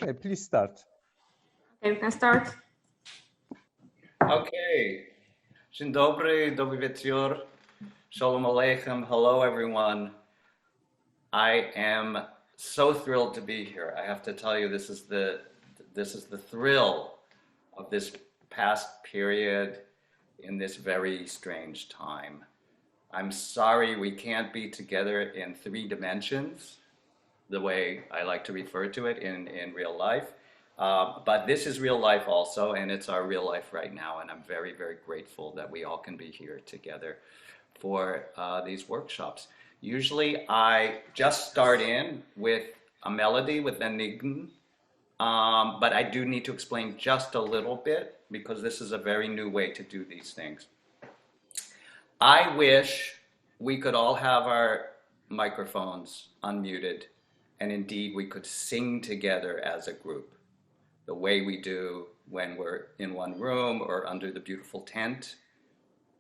Okay, please start. Okay, we can start. Okay. Dzień dobry, dobry wieczór. Shalom Aleichem. Hello, everyone. I am so thrilled to be here. I have to tell you, this is the thrill of this past period in this very strange time. I'm sorry we can't be together in 3 dimensions, the way I like to refer to it in real life. But this is real life also, and it's our real life right now, and I'm very, very grateful that we all can be here together for these workshops. Usually I just start in with a melody, with a nigun, but I do need to explain just a little bit because this is a very new way to do these things. I wish we could all have our microphones unmuted, and indeed we could sing together as a group, the way we do when we're in one room or under the beautiful tent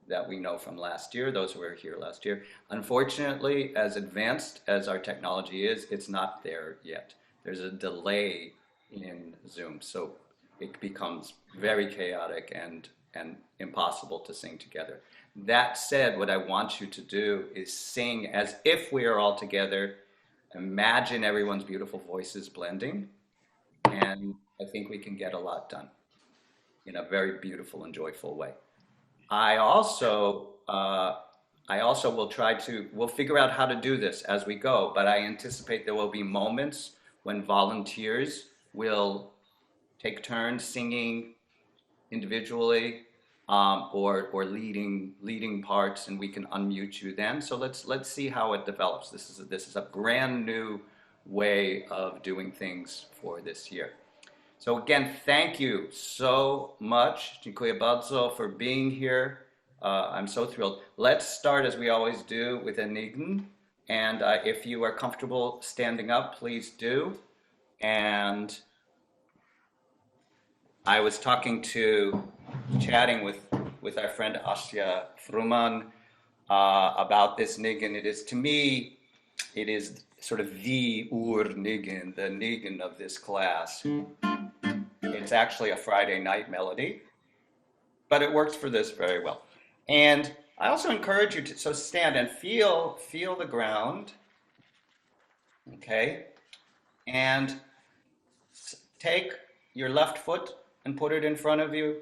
that we know from last year, those who were here last year. Unfortunately, as advanced as our technology is, it's not there yet. There's a delay in Zoom, so it becomes very chaotic and impossible to sing together. That said, what I want you to do is sing as if we are all together. Imagine everyone's beautiful voices blending, and I think we can get a lot done in a very beautiful and joyful way. I also we'll figure out how to do this as we go, but I anticipate there will be moments when volunteers will take turns singing individually or leading parts, and we can unmute you then. So let's see how it develops. This is a brand new way of doing things for this year. So again, thank you so much, Dziękuję bardzo, for being here. I'm so thrilled. Let's start as we always do with a nigun, and if you are comfortable standing up, please do. And I was chatting with our friend Asya Fruman about this nigun. To me, it is sort of the nigun, the nigun of this class. It's actually a Friday night melody, but it works for this very well. And I also encourage you to stand and feel the ground, okay? And take your left foot and put it in front of you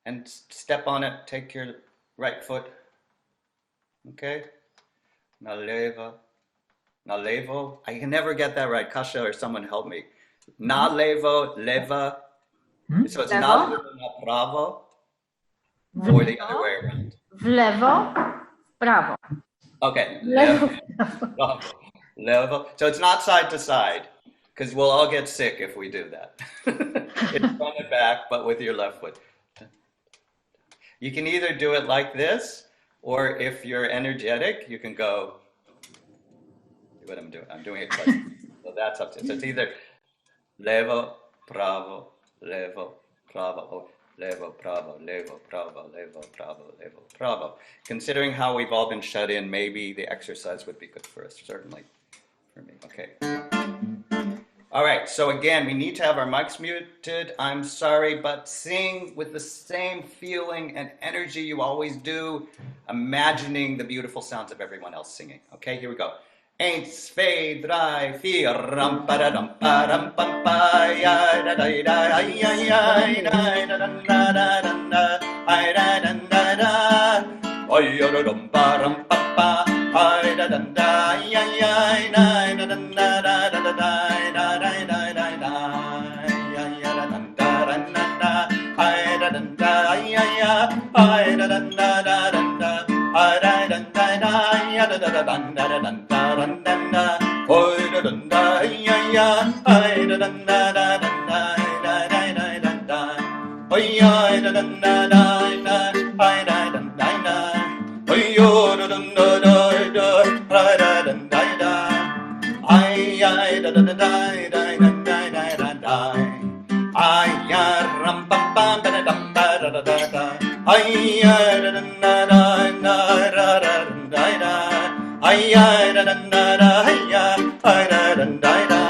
and step on it. Take your right foot, okay? Nalevo. I can never get that right. Kasha or someone help me. Nalevo, leva. So it's not pravo, or the other way around. W lewo, prawo. Okay. Levo. So it's not side to side, because we'll all get sick if we do that. It's front and back, but with your left foot. You can either do it like this, or if you're energetic, you can go. What I'm doing. I'm doing it twice. So that's up to you. So it's either levo, bravo, levo, bravo, or levo, bravo, levo, bravo, levo, bravo, levo, bravo. Considering how we've all been shut in, maybe the exercise would be good for us, certainly for me. Okay. All right, so again, we need to have our mics muted. I'm sorry, but sing with the same feeling and energy you always do, imagining the beautiful sounds of everyone else singing. Okay, here we go. 1, 2, 3, 4, ram para ram pam pa ya da da da ya ya da da da da da ai da da da da oi yo ram pa ram pa ai da da da ya ya da da da da da da da da da da ya ya da da da da ai da da da ya ya ai da da da da da ai da da da ya da da da da da da oi da da ya ya ai da da da da da da da da oi ai da da da da ai da da da oi yo da da da da ai da da da ai da da da da ai ya ram pam pam da da da da da ai da da da da da da ay da da da da ya ay da da da da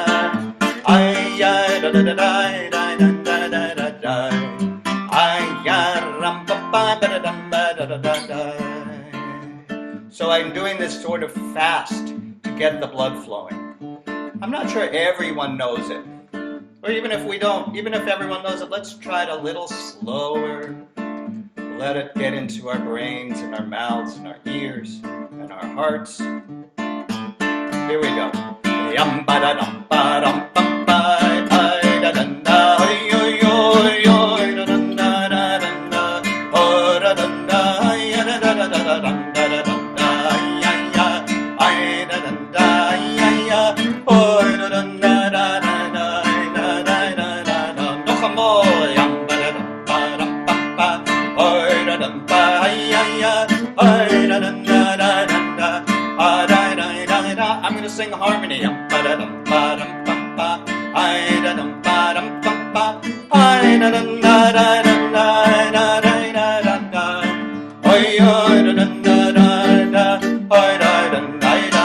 ay doing this sort of fast to get the blood flowing. I'm not sure everyone knows it. Or even if we don't, even if everyone knows it, let's try it a little slower. Let it get into our brains and our mouths and our ears and our hearts. Here we go. Yum ba da dum ba dum bum ba da dum da yo yo yo da dum da da dum da oh da dum da ya da da da da dum da da dum da ya ya ai da dum da ya ya oh da dum da da da da da da da da da noch einmal yum ba da dum ba dum bum ba oh da dum ba ya ya ai da dum da da dum da ah da da da da. I'm gonna sing harmony. Ba-da-dum, ba-dum, bum, ba. I-da-dum, ba-dum, bum, ba. I-da-dum, da-da-dum, da-da-da-da-da-da. Oy-oy-da-dum, da-da-da. Oy-da-dum, da-da.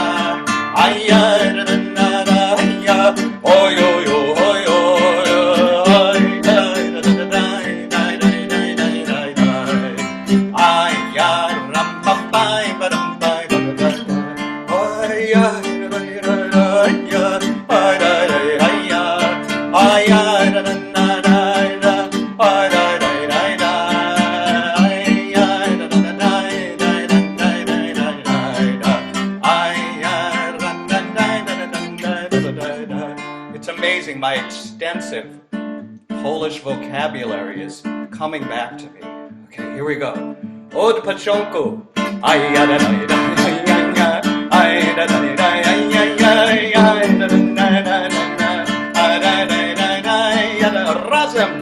Ay-ya-da-dum, da-da-ya. Oy-oy-oy, oy-oy, da-da-da-da-da-da-da-da-da-da. Ay-ya-da-dum, ba-ba, ba-dum, ba-da-da-da. Oy-ya. It's amazing, my extensive Polish vocabulary is coming back to me. Okay, here we go. Od początku. Razem.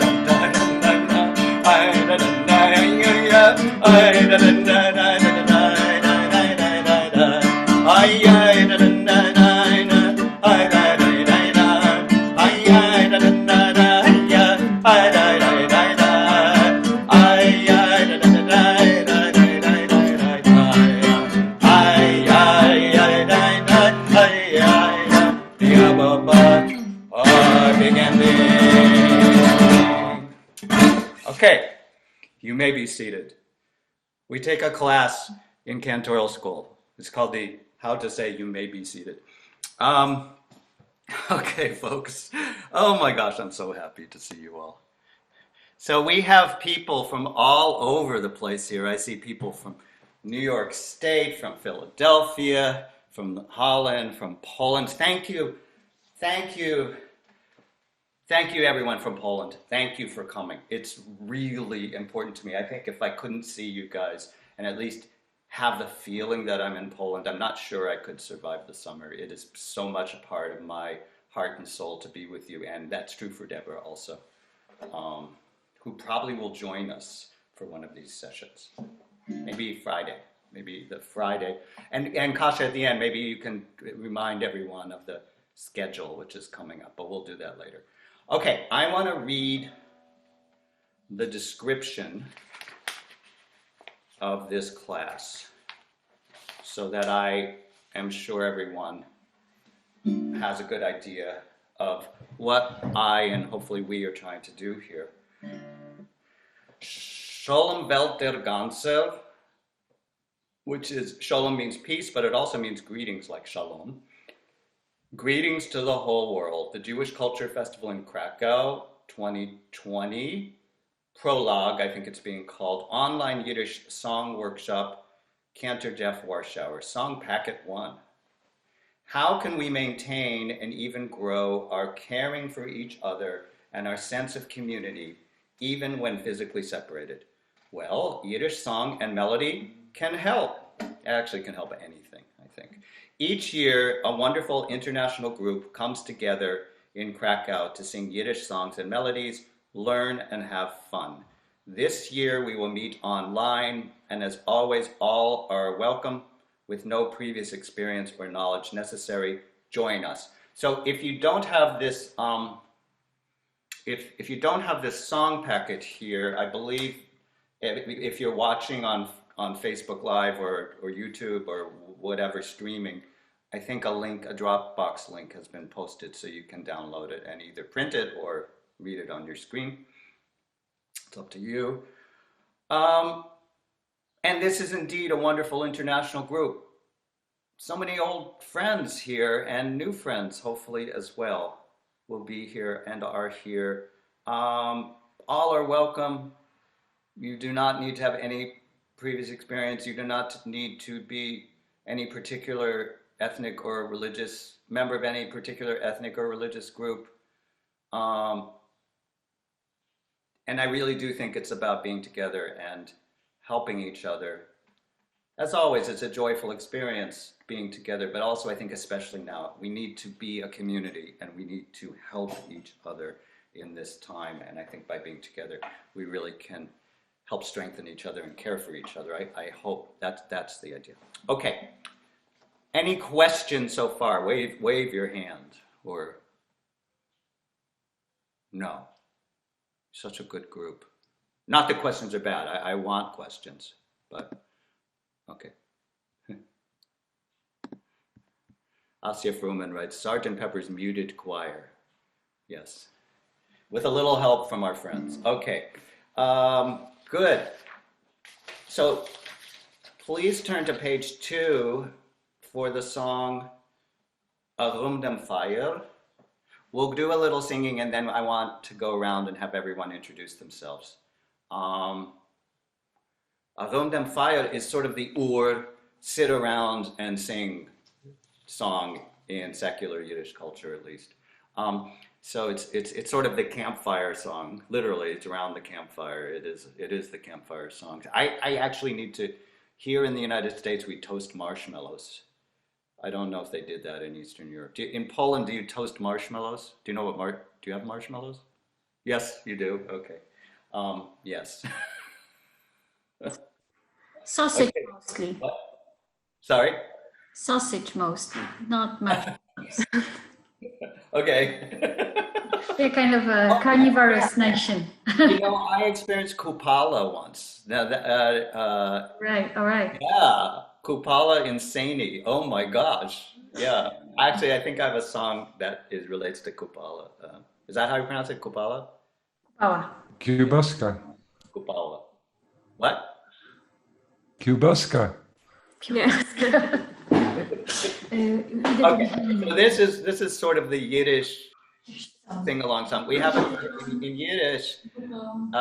Okay, you may be seated. We take a class in cantoral school. It's called the How to Say You May Be Seated. Okay, folks. Oh my gosh, I'm so happy to see you all. So we have people from all over the place here. I see people from New York State, from Philadelphia, from Holland, from Poland. Thank you. Thank you. Thank you, everyone from Poland. Thank you for coming. It's really important to me. I think if I couldn't see you guys and at least have the feeling that I'm in Poland, I'm not sure I could survive the summer. It is so much a part of my heart and soul to be with you, and that's true for Deborah also, who probably will join us for one of these sessions. Maybe Friday. Maybe the Friday. And Kasha, at the end, maybe you can remind everyone of the schedule, which is coming up, but we'll do that later. Okay, I want to read the description of this class so that I am sure everyone has a good idea of what I and hopefully we are trying to do here. Shalom Welt der Ganze, which is, shalom means peace, but it also means greetings like shalom. Greetings to the whole world. The Jewish Culture Festival in Krakow 2020. Prologue, I think it's being called. Online Yiddish Song Workshop. Cantor Jeffem Warschauerem. Song Packet 1. How can we maintain and even grow our caring for each other and our sense of community, even when physically separated? Well, Yiddish song and melody can help. It actually can help anything, I think. Each year, a wonderful international group comes together in Krakow to sing Yiddish songs and melodies, learn and have fun. This year, we will meet online, and as always, all are welcome. With no previous experience or knowledge necessary, join us. So if you don't have this, if you don't have this song packet here, I believe if you're watching on Facebook Live or YouTube or whatever streaming, I think a Dropbox link has been posted so you can download it and either print it or read it on your screen. It's up to you. And this is indeed a wonderful international group. so many old friends here and new friends, hopefully, as well, will be here and are here. All are welcome. You do not need to have any previous experience. You do not need to be any particular ethnic or religious member of any particular ethnic or religious group. And I really do think it's about being together and helping each other. As always, it's a joyful experience being together, but also I think especially now, we need to be a community and we need to help each other in this time. And I think by being together, we really can help strengthen each other and care for each other. I hope that's the idea. Okay. Any questions so far? Wave your hand or no. Such a good group. Not that questions are bad. I want questions, but okay. Asya Fruman writes, Sgt. Pepper's Muted Choir. Yes. With a little help from our friends. Okay. Good. So please turn to page 2 for the song Arum dem Fire. We'll do a little singing and then I want to go around and have everyone introduce themselves. Arum dem Fire is sort of the sit around and sing song in secular Yiddish culture, at least. So it's sort of the campfire song. Literally, it's around the campfire. It is the campfire song. I actually need to. Here in the United States, we toast marshmallows. I don't know if they did that in Eastern Europe. In Poland, do you toast marshmallows? Do you know do you have marshmallows? Yes, you do. Okay. Yes. Sausage Okay. mostly. What? Sorry? Sausage mostly, not marshmallows. Okay. They're kind of a carnivorous nation. You know, I experienced Kupala once. Now, Right, all right. yeah, Kupala Insani. Oh my gosh. Yeah. Actually, I think I have a song that relates to Kupala. Is that how you pronounce it? Kupala? Power. Kiełbaska. Kupala. What? Kiełbaska. Yes. Okay. So this is sort of the Yiddish sing-along song. We have in Yiddish. You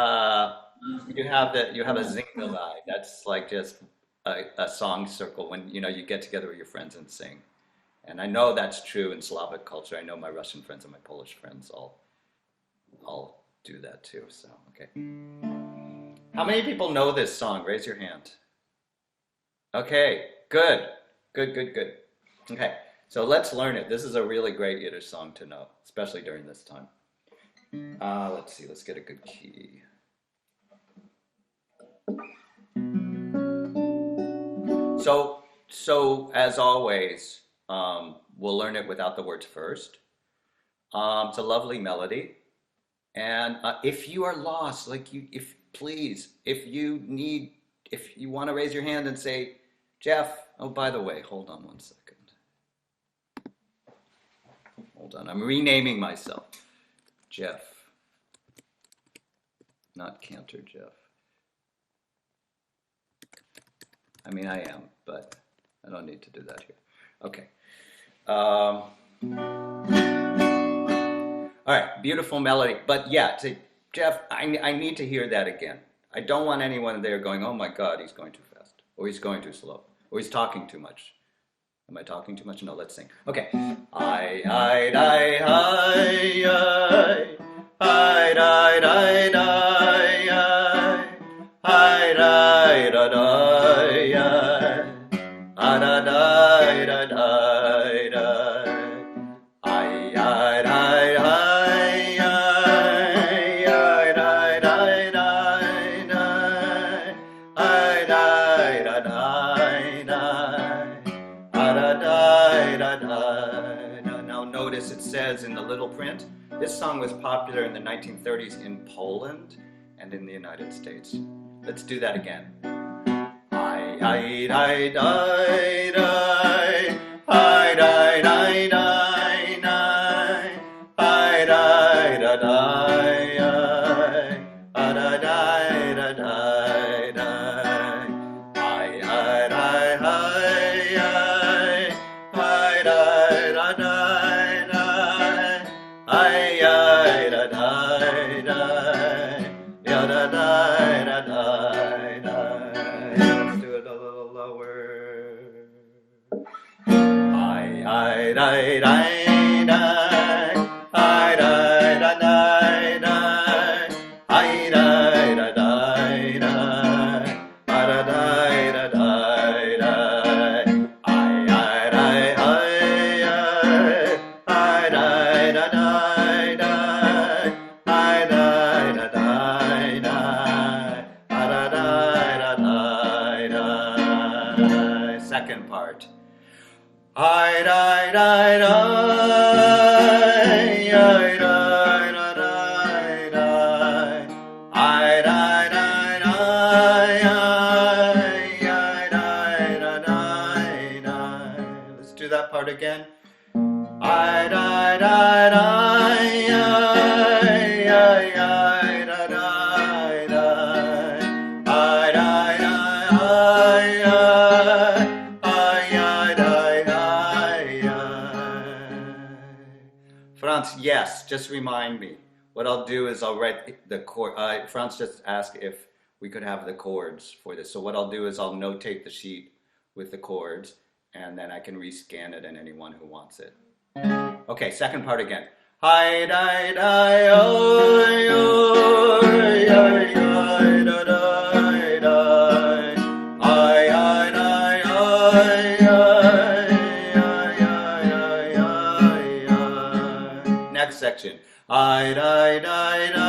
have a zingalai. That's like just a song circle when you get together with your friends and sing. And I know that's true in Slavic culture. I know my Russian friends and my Polish friends all do that too. So okay. How many people know this song? Raise your hand. Okay, good. Okay, so let's learn it. This is a really great Yiddish song to know, especially during this time. Let's see, let's get a good key. So as always, we'll learn it without the words first. It's a lovely melody. And if you are lost, if you want to raise your hand and say, Jeff, oh, by the way, hold on one second. Hold on, I'm renaming myself. Jeff. Not Cantor Jeff. I mean, I am, but I don't need to do that here. Okay. All right, beautiful melody. But yeah, Jeff, I need to hear that again. I don't want anyone there going, oh my God, he's going too fast, or he's going too slow, or he's talking too much. Am I talking too much? No, let's sing. Okay. I, I, I, I, I, I, I, I, I, I, I, da, da, da, da, da, da, da. Now notice it says in the little print, this song was popular in the 1930s in Poland and in the United States. Let's do that again. Let's do it a little lower. I, I, I, I, I, I, second part. I, I, I, let's do that part again. Franz, yes, just remind me. What I'll do is I'll write the chord. Franz just asked if we could have the chords for this. So what I'll do is I'll notate the sheet with the chords, and then I can rescan it and anyone who wants it. Okay, second part again. Hi, di, di, oh, oh, da, da, da. I, di, I. Next section. I, di, di, di.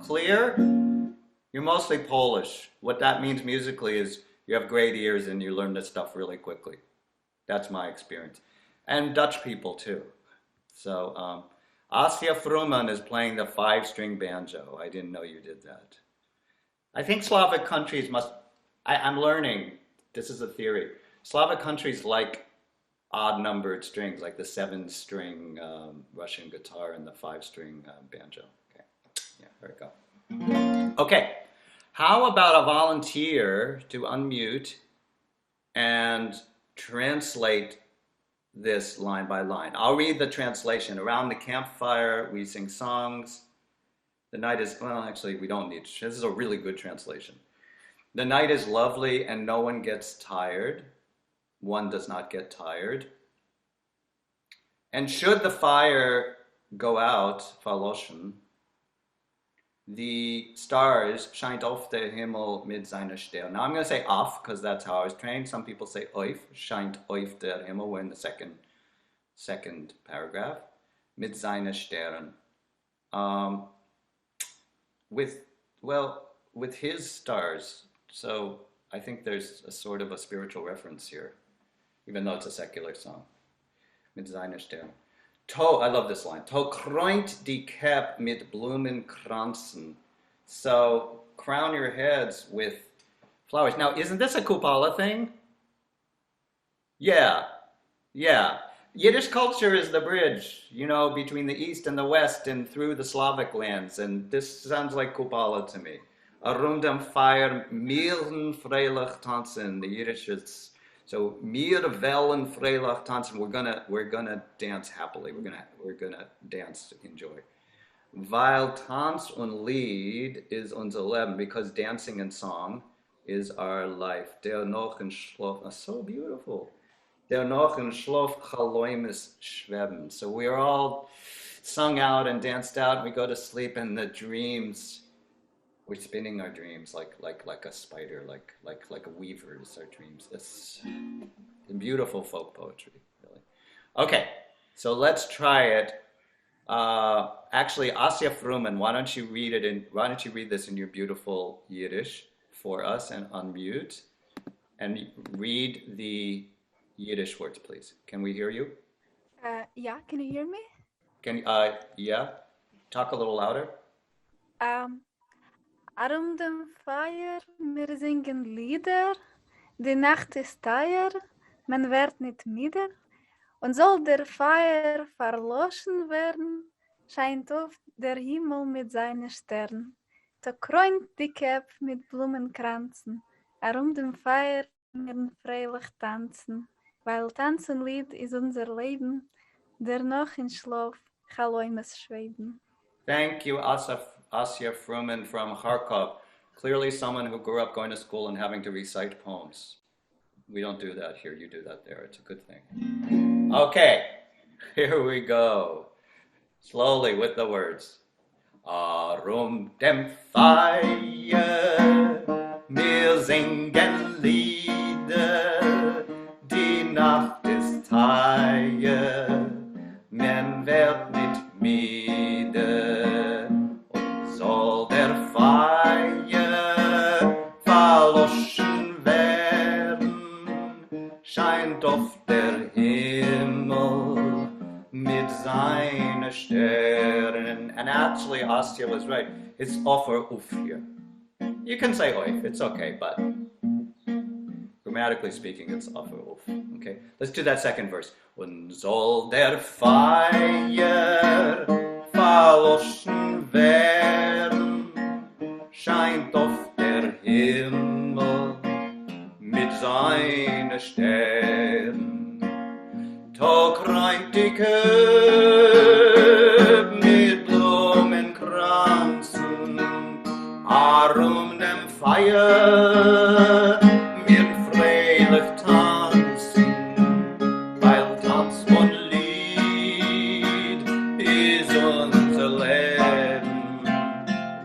Clear? You're mostly Polish. What that means musically is you have great ears and you learn this stuff really quickly. That's my experience. And Dutch people too. So Asia Fruman is playing the 5-string banjo. I didn't know you did that. I think Slavic countries must, I'm learning, this is a theory. Slavic countries like odd-numbered strings, like the 7-string Russian guitar and the 5-string banjo. Okay, yeah, there we go. Okay, how about a volunteer to unmute and translate this line by line? I'll read the translation. Around the campfire, we sing songs. The night is, well, actually, we don't need, this is a really good translation. The night is lovely and no one gets tired. One does not get tired. And should the fire go out, verloschen, the stars scheint auf der Himmel mit seiner Sterne. Now I'm going to say auf because that's how I was trained. Some people say auf, scheint auf der Himmel. We're in the second paragraph. Mit seiner Sterne. With his stars. So I think there's a sort of a spiritual reference here, even though it's a secular song. Mit seiner Sterne. I love this line. To krönt die Kap mit Blumenkranzen. So crown your heads with flowers. Now, isn't this a Kupala thing? Yeah. Yiddish culture is the bridge, between the East and the West and through the Slavic lands. And this sounds like Kupala to me. Rund am Feier, milden freilich tanzen. The Yiddish is, so mir wellen freilich tanzen. We're gonna dance happily. We're gonna dance to enjoy. Weil Tanz und Lied is unser Leben, because dancing and song is our life. Der noch in Schlaf, so beautiful. Der noch in Schlaf Chaloimes schweben. So we are all sung out and danced out. And we go to sleep, and the dreams, we're spinning our dreams like a spider, like a weaver is our dreams. It's beautiful folk poetry, really. Okay, so let's try it. Actually, Asia Fruman, why don't you read this in your beautiful Yiddish for us and unmute? And read the Yiddish words, please. Can we hear you? Yeah, can you hear me? Yeah? Talk a little louder. Arum dem Feier, wir singen Lieder, die Nacht ist teuer, man wird nicht müde, und soll der Feier verloschen werden, scheint auf der Himmel mit seinen Sternen. Da kreunt die Käpp mit Blumenkranzen, arum dem Feier wir freilich tanzen, weil Tanzenlied ist unser Leben, der noch in Schlaf Chaläumes schweben. Thank you, Asya Fruman from Kharkov. Clearly someone who grew up going to school and having to recite poems. We don't do that here. You do that there. It's a good thing. Okay, here we go. Slowly with the words. Arum dem Feier, wir singen Lieder, die Nacht ist teuer, man wird nicht müde, und soll der Feier verloschen werden, scheint auf der Himmel mit seinen Sternen. And actually, Astya was right. It's offer uf here. You can say oif, it's okay, but grammatically speaking, it's offer uf. Okay, let's do that second verse. Und soll der Feier verloschen werden, scheint auf der Himmel mit seinen Sternen. Tag reint die Köp mit Blumenkranzen, arum dem Feier wir freilich tanzen, weil Tanz und Lied ist unser Leben,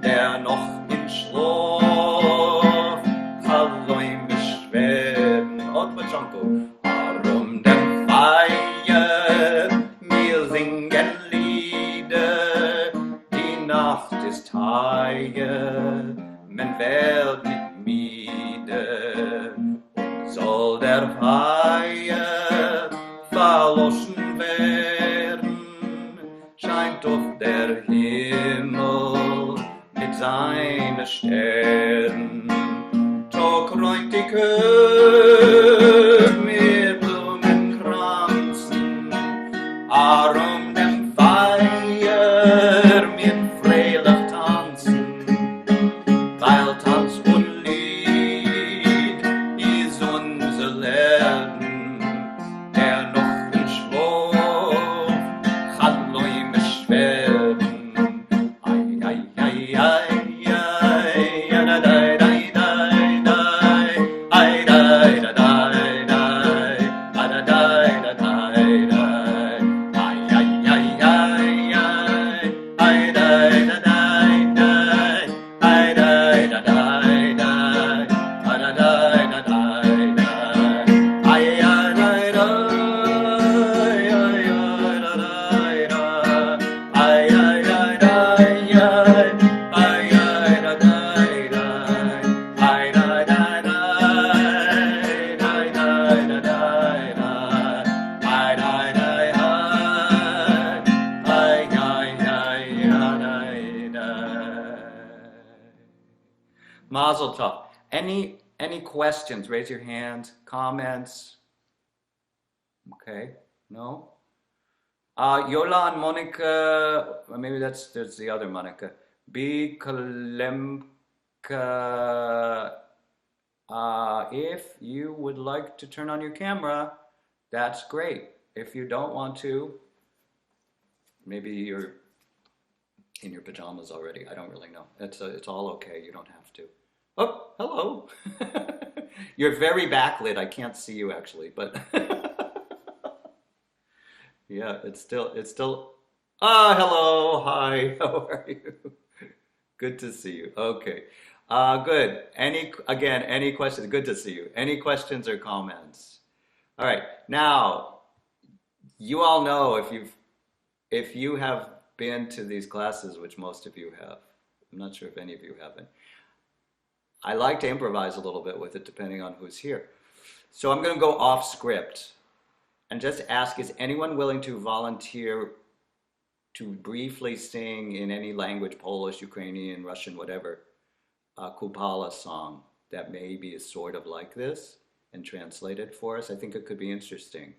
der noch im Schlaf allein beschweben. Und mit Janko, arum dem Feier, wir singen Lieder, die Nacht ist teuer, man wird nicht müde, und soll der Feier verloschen werden, scheint auf der Himmel mit seinen Sternen. Tag reut die Köp mit Blumenkranzen, arum dem Feier mit freilich tanzen, weil Tanz und Lied ist unser Leben, der noch im Schlaf Chaläume schweben. Ai, ai, ai, ai, ai, ja, da, da, da, da, da, ai, da, da, da, da, da, da, da, da, da, ai, ai, ai, ai, ai, ai, da, da, da, da, ai, da, da, da, da, da, da, da, da, ai, ai, da, da, ai, ai, da, da, ai, ai, da, da, ai, da, da, da, ai, da, da, da, ai, da, da, ai, da. Mazel tov. Any questions? Raise your hand. Comments? Okay. No? Yola and Monica, maybe that's the other Monica. B. Kalemka. If you would like to turn on your camera, that's great. If you don't want to, maybe you're in your pajamas already. I don't really know. It's all okay. You don't have to. Oh, hello. You're very backlit. I can't see you actually, but yeah, it's still. Ah, hello. Hi. How are you? Good to see you. Okay. Good. Any questions? Good to see you. Any questions or comments? All right. Now, you all know if you have been to these classes, which most of you have. I'm not sure if any of you haven't. I like to improvise a little bit with it depending on who's here. So I'm going to go off script and just ask, is anyone willing to volunteer to briefly sing in any language, Polish, Ukrainian, Russian, whatever, a Kupala song that maybe is sort of like this and translate it for us? I think it could be interesting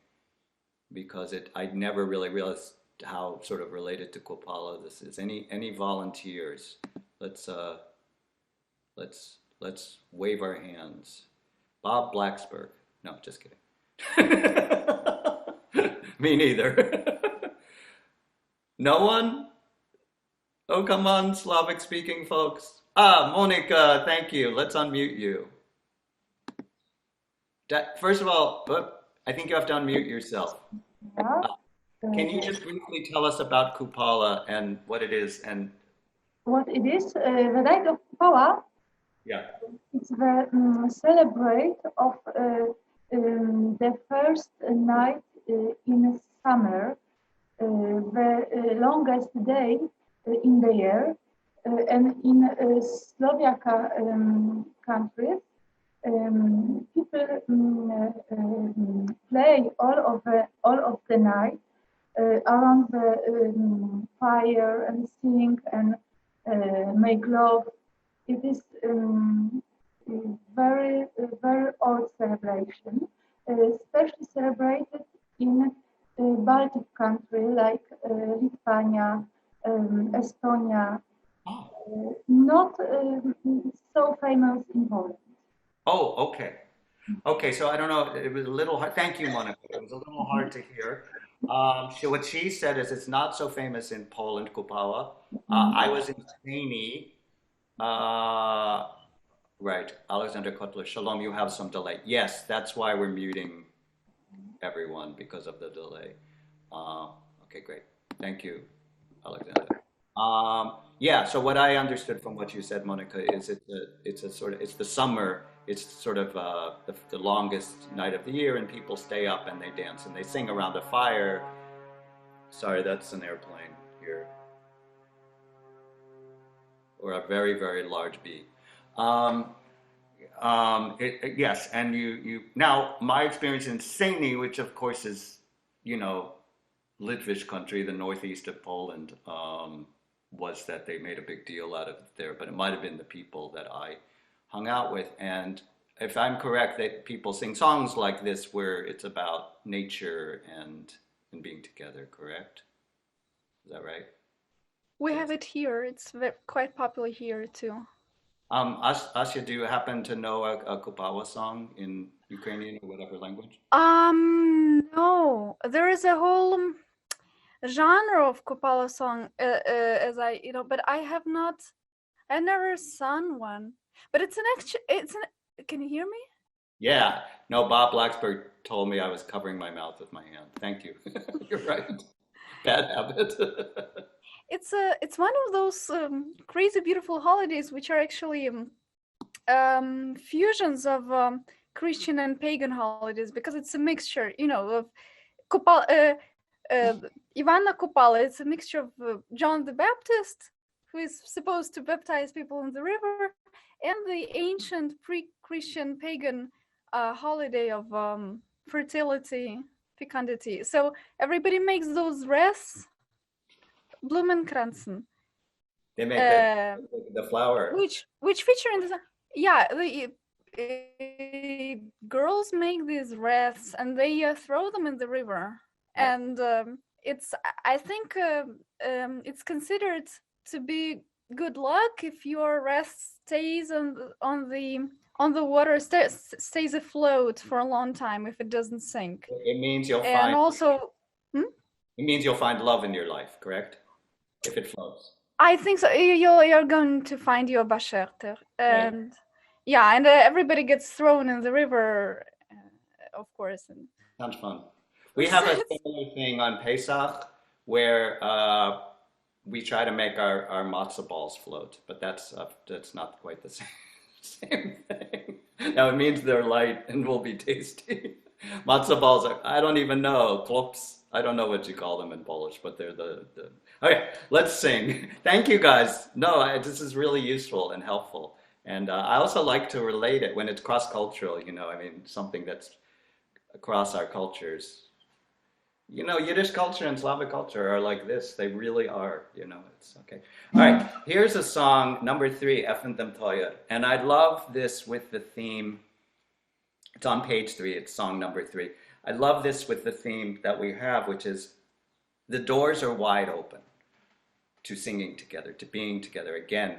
because I'd never really realized how sort of related to Kupala this is. Any volunteers? Let's wave our hands. Bob Blacksburg. No, just kidding. Me neither. No one? Oh, come on, Slavic speaking folks. Monica, thank you. Let's unmute you. First of all, I think you have to unmute yourself. Can you just briefly tell us about Kupala and what it is and what it is? The night of Kupala. Yeah. It's the celebrate of the first night in summer, the longest day in the year, and in Slovak countries, people play all of the night around the fire and sing and make love. It is very old celebration, especially celebrated in Baltic country like Lithuania, Estonia. Not so famous in Poland. Oh, okay. Okay, so I don't know, it was a little hard. Thank you, Monica. It was a little hard to hear. What she said is it's not so famous in Poland, Kupala. I was in Spain. Right, Alexander Kotler. Shalom, you have some delay. Yes, that's why we're muting everyone because of the delay. Okay, great. Thank you, Alexander. Yeah, so what I understood from what you said, Monica, is it's the summer. It's sort of the longest night of the year, and people stay up and they dance and they sing around a fire. Sorry, that's an airplane here. Or a very, very large bee. Yes, and you now my experience in Saini, which of course is, Litvish country, the northeast of Poland, was that they made a big deal out of it there, but it might have been the people that I hung out with. And if I'm correct, that people sing songs like this where it's about nature and being together, correct? Is that right? We have it here. It's quite popular here too. Asya, do you happen to know a Kupala song in Ukrainian or whatever language? No. There is a whole genre of Kupala song, but I never sung one. But can you hear me? Yeah. No, Bob Blacksburg told me I was covering my mouth with my hand. Thank you. You're right. Bad habit. It's one of those crazy beautiful holidays which are actually fusions of Christian and pagan holidays, because it's a mixture, of Kupala, Ivana Kupala. It's a mixture of John the Baptist, who is supposed to baptize people in the river, and the ancient pre-Christian pagan holiday of fertility, fecundity. So everybody makes those wreaths, Blumenkranzen. They make the flower. Which feature in the girls make these wreaths and they throw them in the river, and I think it's considered to be good luck if your wreath stays on the water, stays afloat for a long time if it doesn't sink. It means you'll find. And also, it means you'll find love in your life, correct? If it floats. I think so. You're going to find your basherter, and and everybody gets thrown in the river, of course. And sounds fun. We have a similar thing on Pesach where we try to make our matzah balls float, but that's not quite the same thing. Now it means they're light and will be tasty. Matzah balls I don't even know, klops. I don't know what you call them in Polish, but they're the. Okay, let's sing. Thank you guys. No, this is really useful and helpful. And I also like to relate it when it's cross-cultural, you know, I mean, something that's across our cultures. You know, Yiddish culture and Slavic culture are like this. They really are, you know, it's okay. All right, here's a song, number 3, Effen dem Teuer. And I love this with the theme. It's on page 3, it's song number 3. I love this with the theme that we have, which is the doors are wide open to singing together, to being together. Again,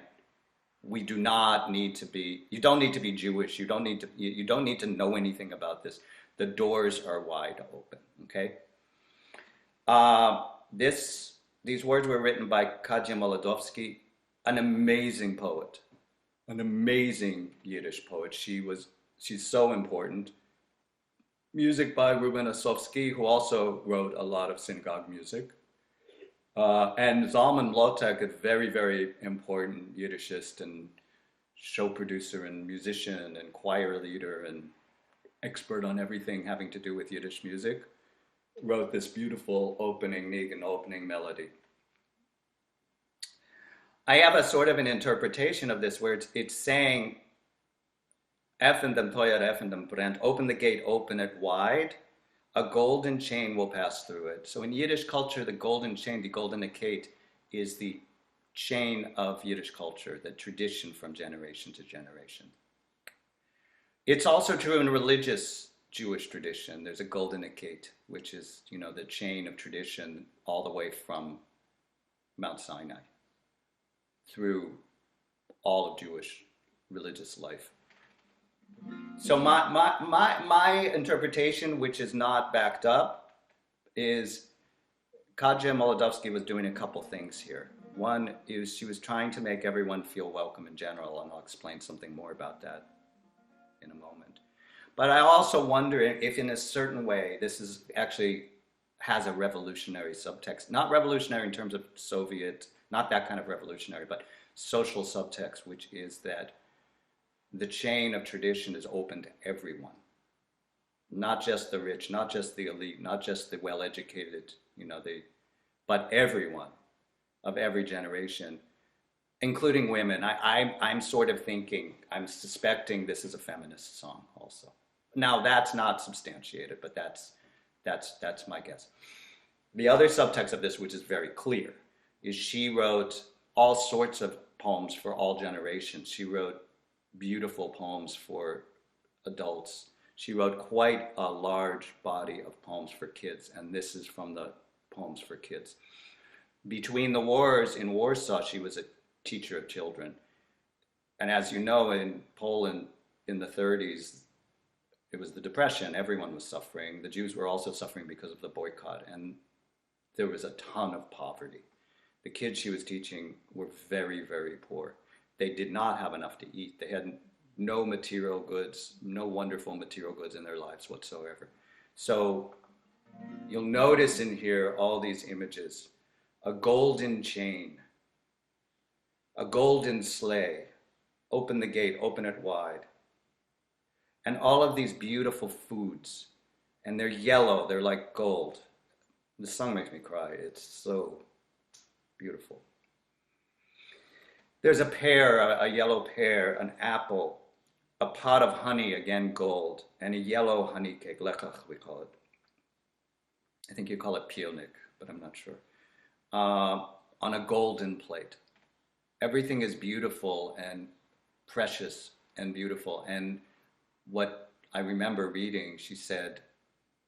we do not need to be, you don't need to be Jewish, you don't need to know anything about this. The doors are wide open, okay? These words were written by Kadia Molodowski, an amazing poet, an amazing Yiddish poet. She's so important. Music by Ruben Osofsky, who also wrote a lot of synagogue music. And Zalman Lotek, a very, very important Yiddishist and show producer and musician and choir leader and expert on everything having to do with Yiddish music, wrote this beautiful opening nigun, opening melody. I have a sort of an interpretation of this where it's saying, Effen dem Teuer, Effen dem brennt, open the gate, open it wide, a golden chain will pass through it. So in Yiddish culture, the golden chain, the golden gate, is the chain of Yiddish culture, the tradition from generation to generation. It's also true in religious Jewish tradition. There's a golden gate, which is, you know, the chain of tradition all the way from Mount Sinai through all of Jewish religious life. So my interpretation, which is not backed up, is Kadia Molodowski was doing a couple things here. One is she was trying to make everyone feel welcome in general, and I'll explain something more about that in a moment. But I also wonder if in a certain way this is actually has a revolutionary subtext. Not revolutionary in terms of Soviet, not that kind of revolutionary, but social subtext, which is that the chain of tradition is open to everyone. Not just the rich, not just the elite, not just the well-educated, you know, but everyone of every generation, including women. I'm sort of thinking, I'm suspecting this is a feminist song also. Now that's not substantiated, but that's my guess. The other subtext of this, which is very clear, is she wrote all sorts of poems for all generations. She wrote beautiful poems for adults. She wrote quite a large body of poems for kids, and this is from the poems for kids. Between the wars in Warsaw, she was a teacher of children. And as you know, in Poland in the 30s, it was the Depression. Everyone was suffering. The Jews were also suffering because of the boycott, and there was a ton of poverty. The kids she was teaching were very, very poor. They did not have enough to eat. They had no material goods, no wonderful material goods in their lives whatsoever. So you'll notice in here all these images: a golden chain, a golden sleigh, open the gate, open it wide, and all of these beautiful foods, and they're yellow, they're like gold. The song makes me cry. It's so beautiful. There's a pear, a yellow pear, an apple, a pot of honey, again gold, and a yellow honey cake, lechach we call it. I think you call it pionik, but I'm not sure. On a golden plate. Everything is beautiful and precious and beautiful. And what I remember reading, she said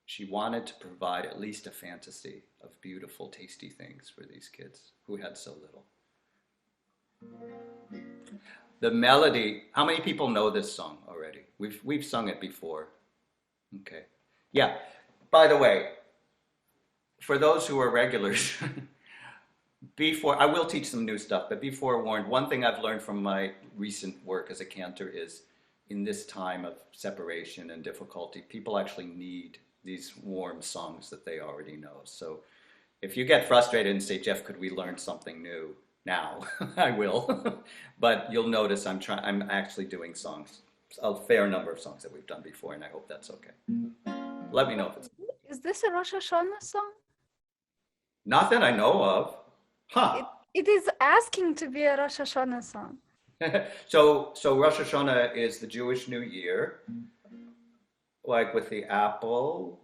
she wanted to provide at least a fantasy of beautiful, tasty things for these kids who had so little. The melody, how many people know this song already? We've sung it before. Okay. Yeah. By the way, for those who are regulars, I will teach some new stuff, but be forewarned, one thing I've learned from my recent work as a cantor is in this time of separation and difficulty, people actually need these warm songs that they already know. So if you get frustrated and say, Jeff, could we learn something new? Now, I will. But you'll notice I'm actually doing songs, a fair number of songs that we've done before, and I hope that's okay. Let me know if it's... Is this a Rosh Hashanah song? Not that I know of. Huh. It is asking to be a Rosh Hashanah song. So Rosh Hashanah is the Jewish New Year, like with the apple.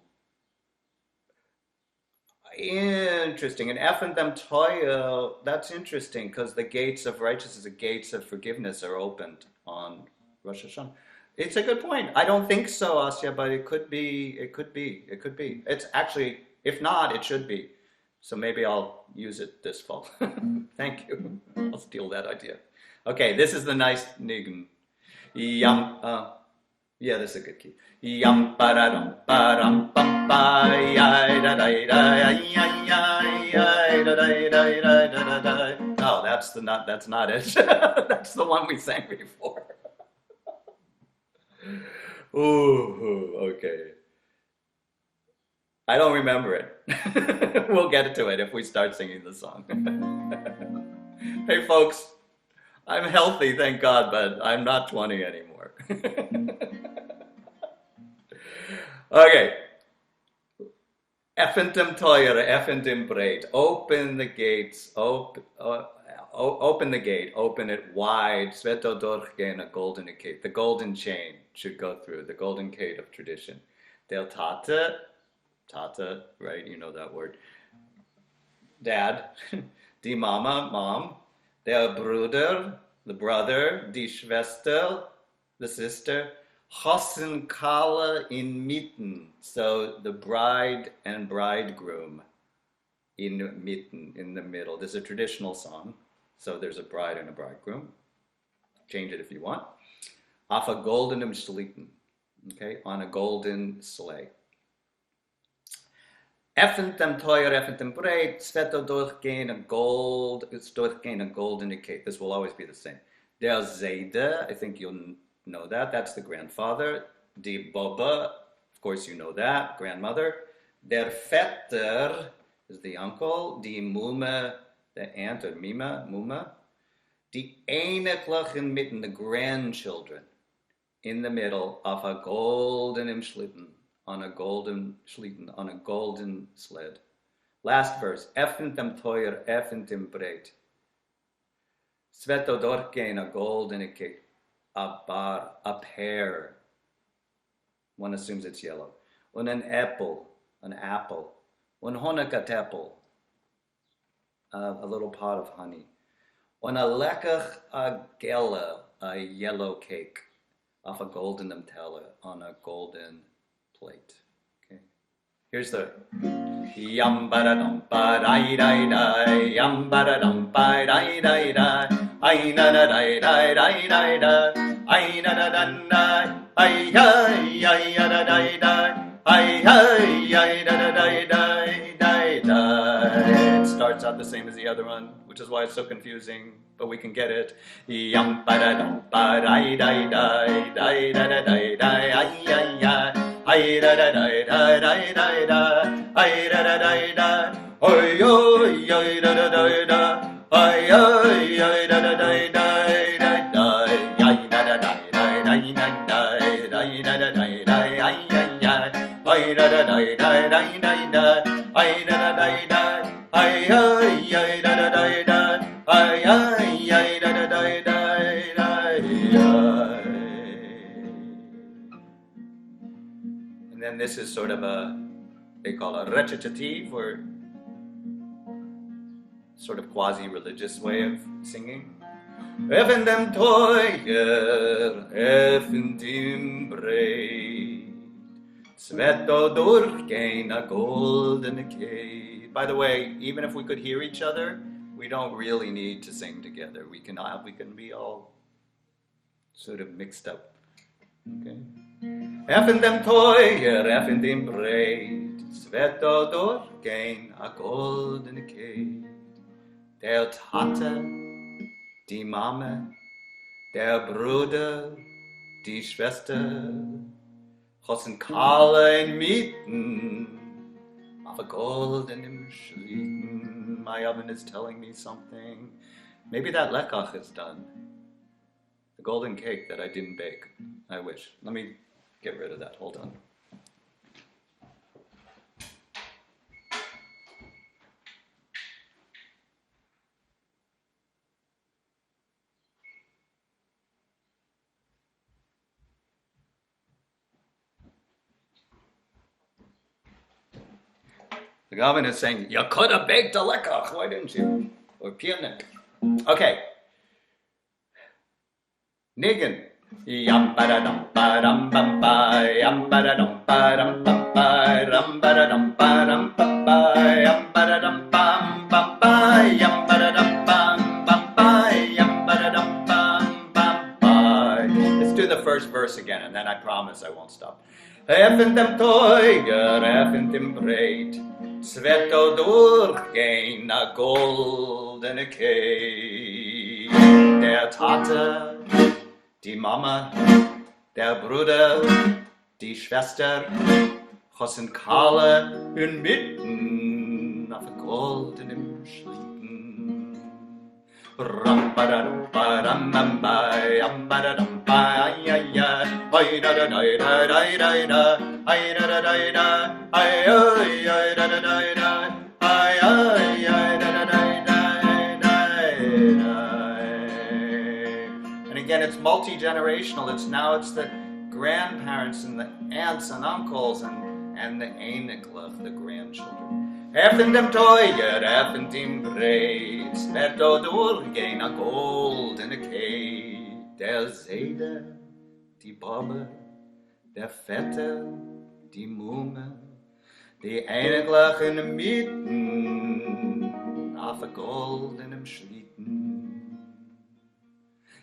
Interesting. And Ephantem Toya, that's interesting because the gates of righteousness, the gates of forgiveness are opened on Rosh Hashanah. It's a good point. I don't think so, Asya, but it could be. It's actually, if not, it should be. So maybe I'll use it this fall. Thank you. I'll steal that idea. Okay, this is the nice nigun. Yum. Yeah, this is a good key. Yum ba-da-dum ba-dum bum ba ya da da da ya ya da da da da da. No, that's not it. That's the one we sang before. Ooh, okay. I don't remember it. We'll get to it if we start singing the song. Hey folks, I'm healthy, thank God, but I'm not 20 anymore. Okay. Effentum toyer, effentum breit. Open the gates, open the gate, open it wide. Sveto dorchgen, a golden gate. The golden chain should go through, the golden gate of tradition. Del tate, right? You know that word. Dad. Die Mama, mom. Der Bruder, the brother. Die Schwester, the sister. Hossen Kala in mitten. So the bride and bridegroom in mitten, in the middle. This is a traditional song. So there's a bride and a bridegroom. Change it if you want. Auf a goldenem Schlitten. Okay, on a golden sleigh. Effentem teuer, effentem breit, sveto durchgehen a gold, it's durchgehen a golden gate. This will always be the same. Der Seide, I think you'll know that. That's the grandfather. Die Boba, of course you know that, grandmother. Der Vetter is the uncle. Die Mume, the aunt or Mume. Die Eineklichen mitten, the grandchildren. In the middle of a golden Schlitten. On a golden Schlitten, on a golden sled. Last verse. Effentem teuer, effentem breit. Sveto dorchgehen a golden gate. A bar, a pear. One assumes it's yellow. Und an apple. Und honekateppel. A little pot of honey. Und a lekkach a gelle, a yellow cake. Off a golden teller, on a golden plate. Okay. Here's the yum ba da dum ba dai dai dai yum ba da dum ba dai dai dai ai na da dai dai dai dai da ai na da dan dai ai ai da dai dai ai ai da da dai dai dai dai. It starts out the same as the other one, which is why it's so confusing, but we can get it. Yum ba da dum ba dai dai dai dai da da dai dai ai ai. Ay da da da da da da da, ay da da da da, ay ay ay da da da da, ay ay ay da da da da da da, ay da da da da da da da, ay da da da da, ay ay ay da da da da da da, ay da da da da, ay ay ay da da da da, ay ay ay da da da da. And then this is sort of they call a recitative, or sort of quasi-religious way of singing. Effendem teuer, effendem breit, sveto durchgehen a golden gate. By the way, even if we could hear each other, we don't really need to sing together. We can be all sort of mixed up. Okay. Effendem teuer, effendem breit, sveto durchgehen a golden gate. Der Tate, die Mama, der Bruder, die Schwester, hossen Kalle in mitten auf a golden Schlitten. My oven is telling me something. Maybe that lekach is done. The golden cake that I didn't bake. I wish. Let me get rid of that. Hold on. The governor is saying, you could have baked a lekach, why didn't you? Or pionik. Okay. Niggin. Yam ba da dum ba dum bum ba, yam ba da dum ba dum bum ba, rum ba da dum ba dum bum ba, yam ba da dum bum bum ba, yam ba da dum bum bum ba, yam ba da dum bum bum ba. Let's do the first verse again, and then I promise I won't stop. Even dem Teuger, even dem Breit, Sveto durchgehen a goldene Kei. Der Tate, die Mama, der Bruder, die Schwester, chossen Kalle inmitten auf goldenem Schlitten. Ram-ba-da-dum-ba-dum-bum-ba, yam-ba-da-dum-ba, ay-ay-ay, ay-da-da-da-da-da-da-da, ay-da-da-da-da, ay-ay-ay-da-da-da-da, ay-ay-ay-da-da-da-da-da. And again, it's multi-generational. It's the grandparents and the aunts and uncles and the einiglach, the grandchildren. Effen dem Teuer, effen dem Breit, Sveto durchgehen a goldene Kei. Der Seide, die Bobbe, der Fette, die Mumme, die einiglach in den Mieten, auf a goldenem Schlitten.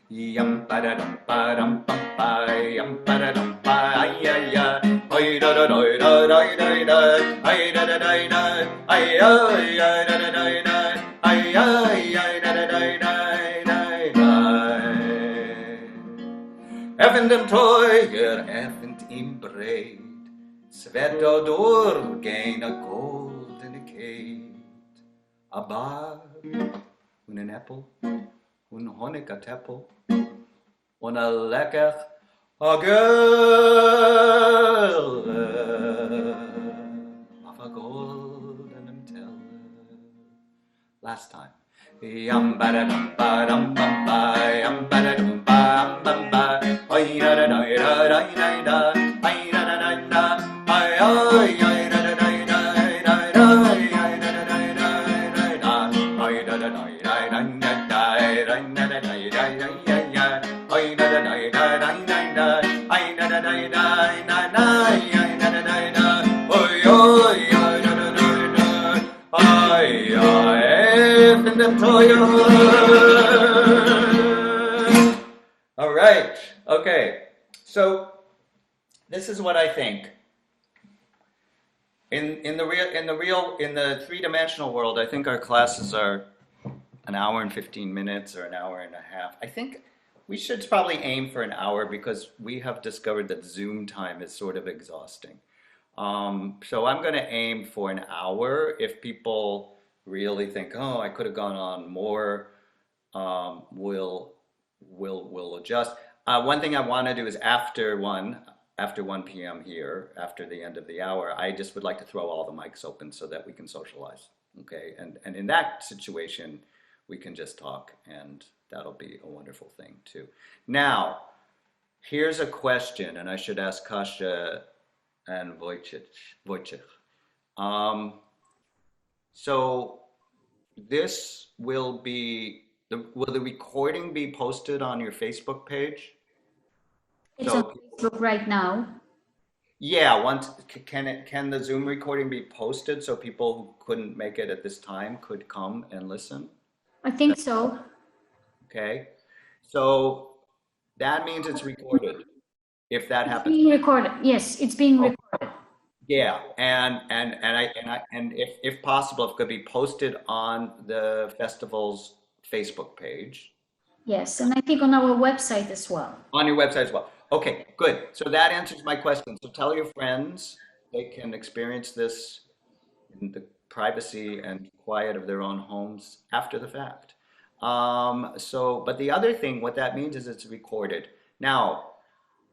Yam ba da dum ba dum bum ba, yam ba da dum ba, ay ay ay, ay da da da da da da da, ay da da da da, ay ay ay da da da da, ay ay ay da da da da da. Effend dem Teuger, effend im Breit, Sveto durchgehen a goldene Kei. A bar, und an Apple, und Honig a Teppel, und a lecker a girl of a goldenem teller. Last time. Yam ba da dum ba dum bum ba, yam ba da dum ba bum ba, ay da da da da da da, ay da da da da, ay ay ay da da da da da, ay da da da da da, ay da da da da da da, ay da da da da da, ay da da da da da, ay da da da da da, ay da da da da, oy oy ay da da da da, ay ay in the Teuer. All right. Okay. So this is what I think. In the three-dimensional world, I think our classes are an hour and 15 minutes or an hour and a half. I think we should probably aim for an hour because we have discovered that Zoom time is sort of exhausting. So I'm going to aim for an hour. If people really think, oh, I could have gone on more, we'll adjust. One thing I want to do is after 1 p.m. here, after the end of the hour, I just would like to throw all the mics open so that we can socialize, okay? And in that situation, we can just talk, and that'll be a wonderful thing too. Now, here's a question, and I should ask Kasia and Wojciech. So this will the recording be posted on your Facebook page? It's on Facebook right now. Yeah, can the Zoom recording be posted so people who couldn't make it at this time could come and listen? I think so. Okay, so that means it's recorded. If that It's happens, being recorded. Yes, it's being recorded. yeah, and if possible, if it could be posted on the festival's Facebook page. Yes, and I think on our website as well. On your website as well. Okay, good. So that answers my question. So tell your friends they can experience this in the privacy and quiet of their own homes after the fact. But the other thing, what that means is it's recorded. Now,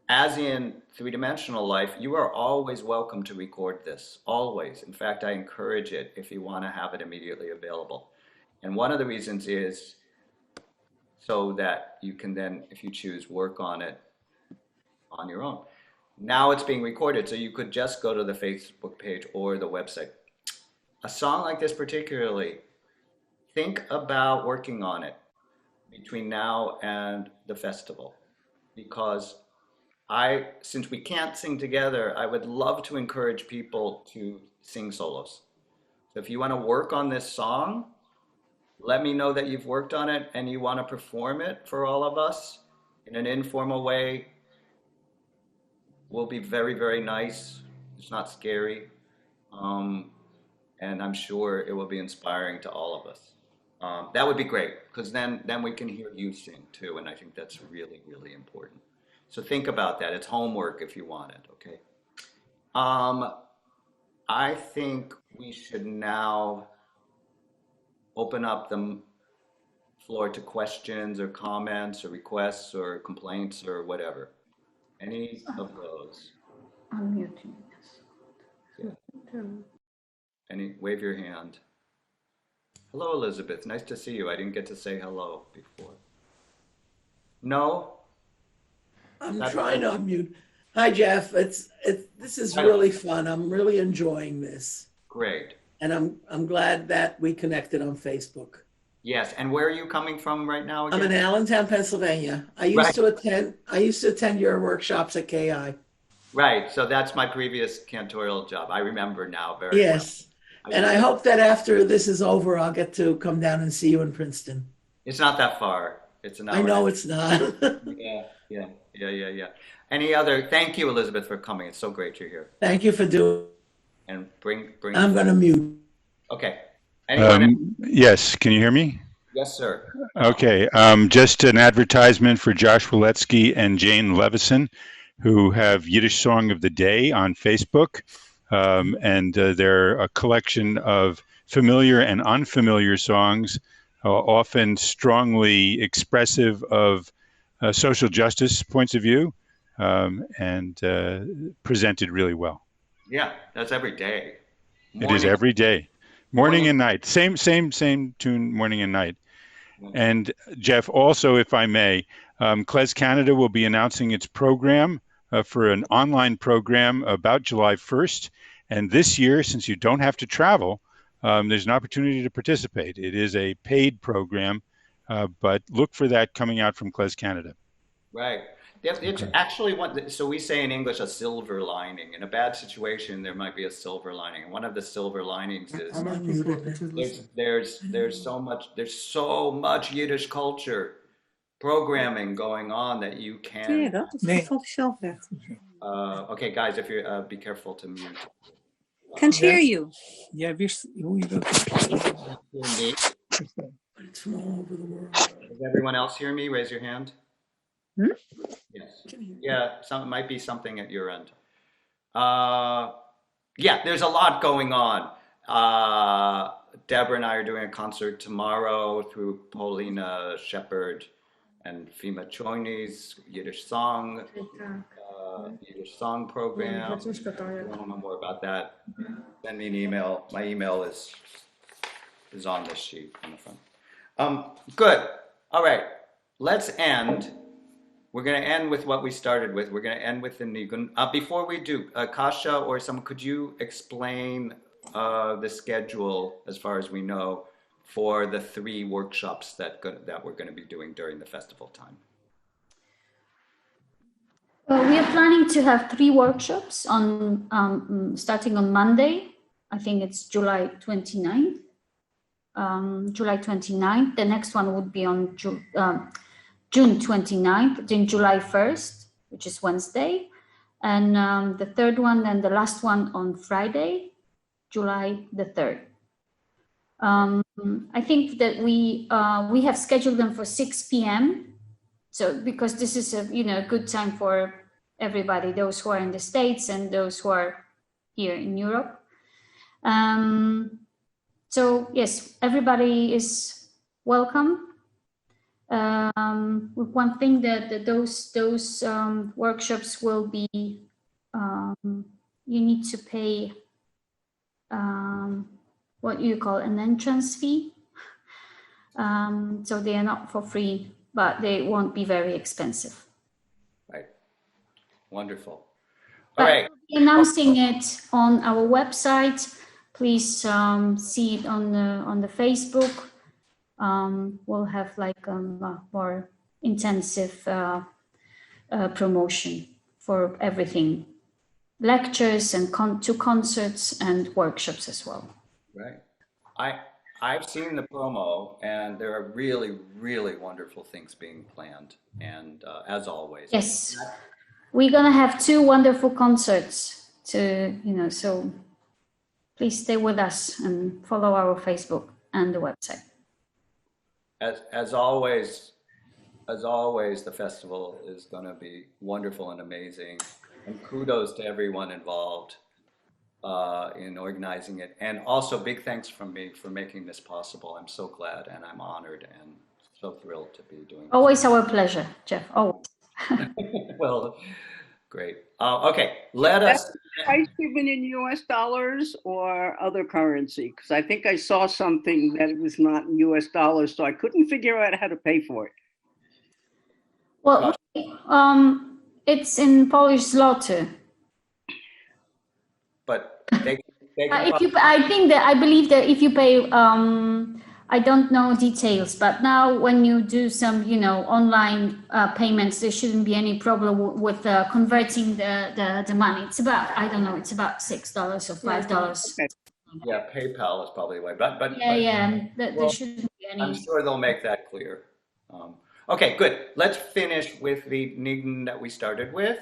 as in three-dimensional life, you are always welcome to record this, always. In fact, I encourage it if you want to have it immediately available. And one of the reasons is so that you can then, if you choose, work on it on your own. Now it's being recorded, so you could just go to the Facebook page or the website. a song like this particularly, think about working on it between now and the festival, because since we can't sing together, I would love to encourage people to sing solos. So if you want to work on this song, let me know that you've worked on it and you want to perform it for all of us in an informal way. Will be very, very nice. It's not scary. And I'm sure it will be inspiring to all of us. That would be great, because then we can hear you sing too, and I think that's really, really important. So think about that. It's homework if you want it, okay? I think we should now open up the floor to questions or comments or requests or complaints or whatever. Any of those? Unmuting. Wave your hand. Hello, Elizabeth. Nice to see you. I didn't get to say hello before. No? I'm trying to unmute. Hi, Jeff. This is really fun. I'm really enjoying this. Great. And I'm glad that we connected on Facebook. Yes. And where are you coming from right now again? I'm in Allentown, Pennsylvania. I used to attend your workshops at KI. Right. So that's my previous cantorial job. I remember now very well. Yes. And I hope that after this is over, I'll get to come down and see you in Princeton. It's not that far. It's an hour. I know it's not. Yeah. Any other? Thank you, Elizabeth, for coming. It's so great you're here. Thank you for doing. And bring. I'm going to mute. Okay. Anyone? Yes, can you hear me? Yes, sir. Okay, just an advertisement for Josh Waletsky and Jane Levison, who have Yiddish Song of the Day on Facebook. And they're a collection of familiar and unfamiliar songs, often strongly expressive of social justice points of view, and presented really well. Yeah, that's every day. It is every day, morning and night. Same tune, morning and night. And Jeff, also, if I may, Claes Canada will be announcing its program for an online program about July 1st. And this year, since you don't have to travel, there's an opportunity to participate. It is a paid program, but look for that coming out from Claes Canada. Right. It's actually so we say in English a silver lining. In a bad situation, there might be a silver lining. And one of the silver linings is there's so much Yiddish culture programming going on that you can. Okay, guys, if you be careful to mute. Can't hear you. Yeah, But it's from all over the world. Does everyone else hear me? Raise your hand. Yes. Yeah, it might be something at your end. Yeah, there's a lot going on. Deborah and I are doing a concert tomorrow through Paulina Shepard and Fima Choini's Yiddish Song program. If you want to know more about that, send me an email. My email is on this sheet on the front. Good. All right. Let's end. We're going to end with what we started with. We're going to end with the Nigun. Before we do, Kasha or someone, could you explain the schedule, as far as we know, for the 3 workshops that we're going to be doing during the festival time? We are planning to have 3 workshops on starting on Monday. I think it's July 29th. The next one would be on June 29th, then July 1st, which is Wednesday. And the third one and the last one on Friday, July the 3rd. I think that we have scheduled them for 6 p.m. So because this is a good time for everybody, those who are in the States and those who are here in Europe. So yes, everybody is welcome. One thing that those workshops will be, you need to pay what you call an entrance fee. So they are not for free, but they won't be very expensive. Right. Wonderful. All right. We'll be announcing it on our website please see it on the Facebook. We'll have like a more intensive promotion for everything. Lectures and two concerts and workshops as well. Right. I've seen the promo, and there are really, really wonderful things being planned. And as always, yes, we're gonna have 2 wonderful concerts so please stay with us and follow our Facebook and the website. As always, the festival is going to be wonderful and amazing. And kudos to everyone involved in organizing it. And also big thanks from me for making this possible. I'm so glad and I'm honored and so thrilled to be doing this. Always our pleasure, Jeff, always. Well, great. Okay, let us. Price given in US dollars or other currency? Because I think I saw something that it was not in US dollars, so I couldn't figure out how to pay for it. Well, it's in Polish zloty. But they can I believe that if you pay, I don't know details, but now when you do some, online payments, there shouldn't be any problem with converting the money. It's about, I don't know, it's about $6 or $5. Okay. Yeah, PayPal is probably the way, but there shouldn't be any. I'm sure they'll make that clear. Okay, good. Let's finish with the Nign that we started with.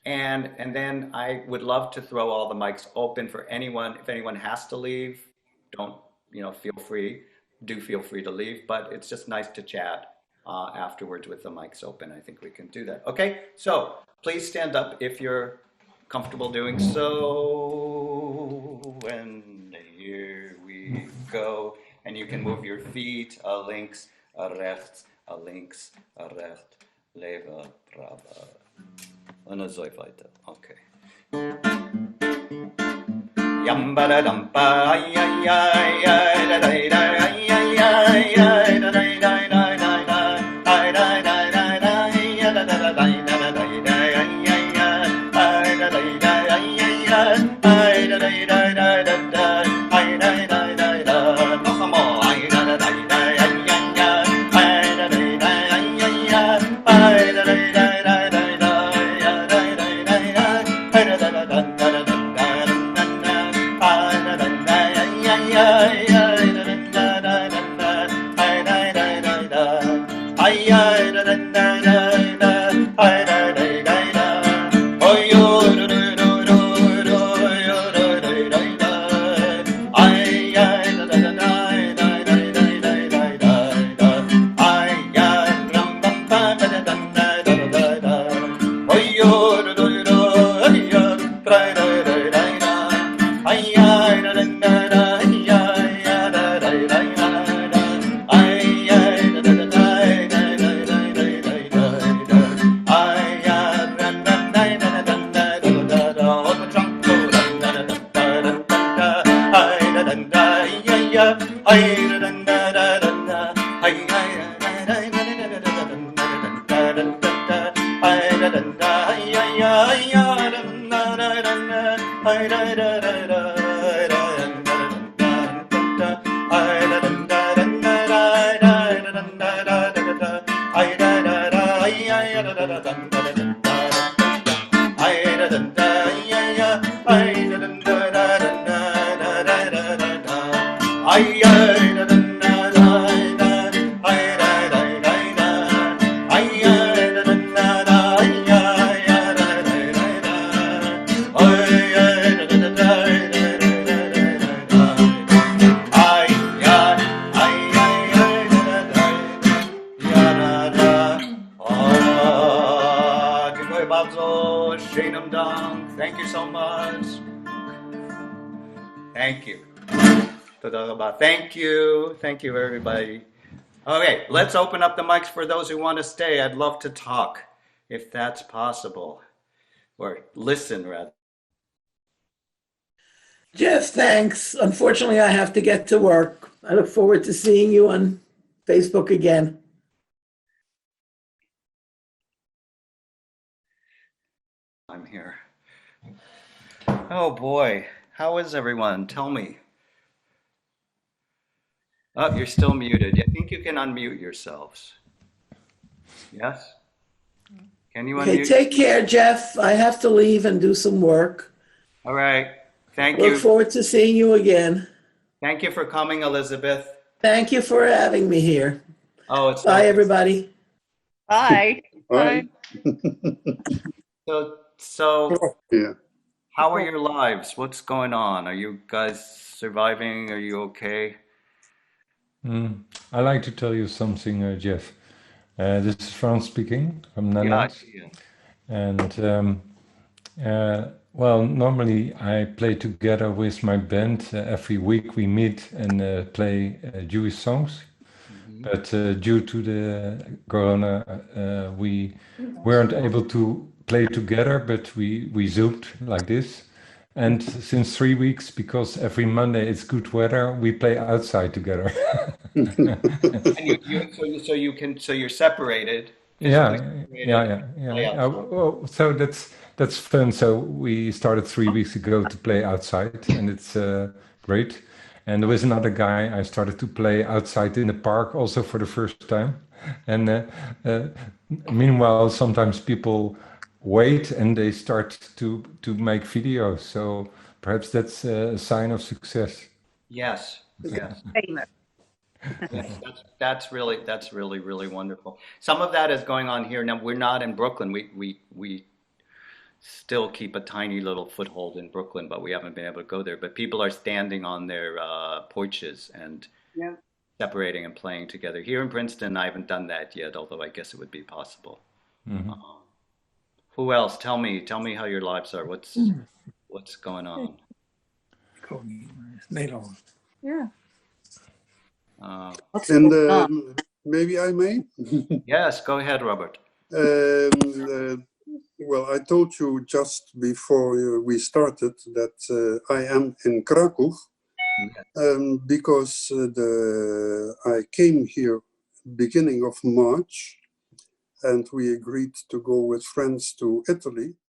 And then I would love to throw all the mics open for anyone. If anyone has to leave, don't, feel free. Do feel free to leave, but it's just nice to chat afterwards with the mics open. I think we can do that. Okay, so please stand up if you're comfortable doing so. And here we go. And you can move your feet, links, rechts, links, rechts, leva, prava. Und so weiter. Okay. Yamba dampa ay ay ay ay da da da ay ay ay ay da da da da da ay da da da da ya da da da da da da ay ay ay ay da da da ay ay ay da da da da da da ay da da da da no como ay da da da ay ay ay ay da da da ay ay ay da da da Thank you so much. Thank you. Thank you. Thank you, everybody. Okay, let's open up the mics for those who want to stay. I'd love to talk, if that's possible, or listen, rather. Jeff, thanks. Unfortunately, I have to get to work. I look forward to seeing you on Facebook again. I'm here. Oh boy, how is everyone? Tell me. Oh, you're still muted. I think you can unmute yourselves. Yes? Can you Okay, unmute? take care, Jeff. I have to leave and do some work. All right. Thank Look you. forward to seeing you again. Thank you for coming, Elizabeth. Thank you for having me here. Oh, it's Bye, so everybody. Bye. Bye. so Yeah. how are your lives? What's going on? Are you guys surviving? Are you okay? I like to tell you something, Jeff. This is Frans speaking from Yeah, I Netherlands. see you. And well, normally I play together with my band. Every week we meet and play Jewish songs. But due to the corona, we weren't able to play together, but we zoomed like this. And since 3 weeks, because every Monday it's good weather, we play outside together. And so you're separated. Yeah, physically yeah, separated, yeah, play yeah. outside. Well, so that's fun. So we started 3 weeks ago to play outside, and it's great. And there was another guy. I started to play outside in the park also for the first time. And meanwhile, sometimes people wait and they start to make videos. So perhaps that's a sign of success. Yes, yes. Yes, that's really wonderful. Some of that is going on here. Now we're not in Brooklyn. We still keep a tiny little foothold in Brooklyn, but we haven't been able to go there. But people are standing on their porches and Yeah. separating and playing together. Here in Princeton, I haven't done that yet, although I guess it would be possible. Who else? Tell me how your lives are. What's going on? Yeah. And maybe I may? Yes, go ahead, Robert. Well, I told you just before we started that I am in Krakow because I came here beginning of March and we agreed to go with friends to Italy.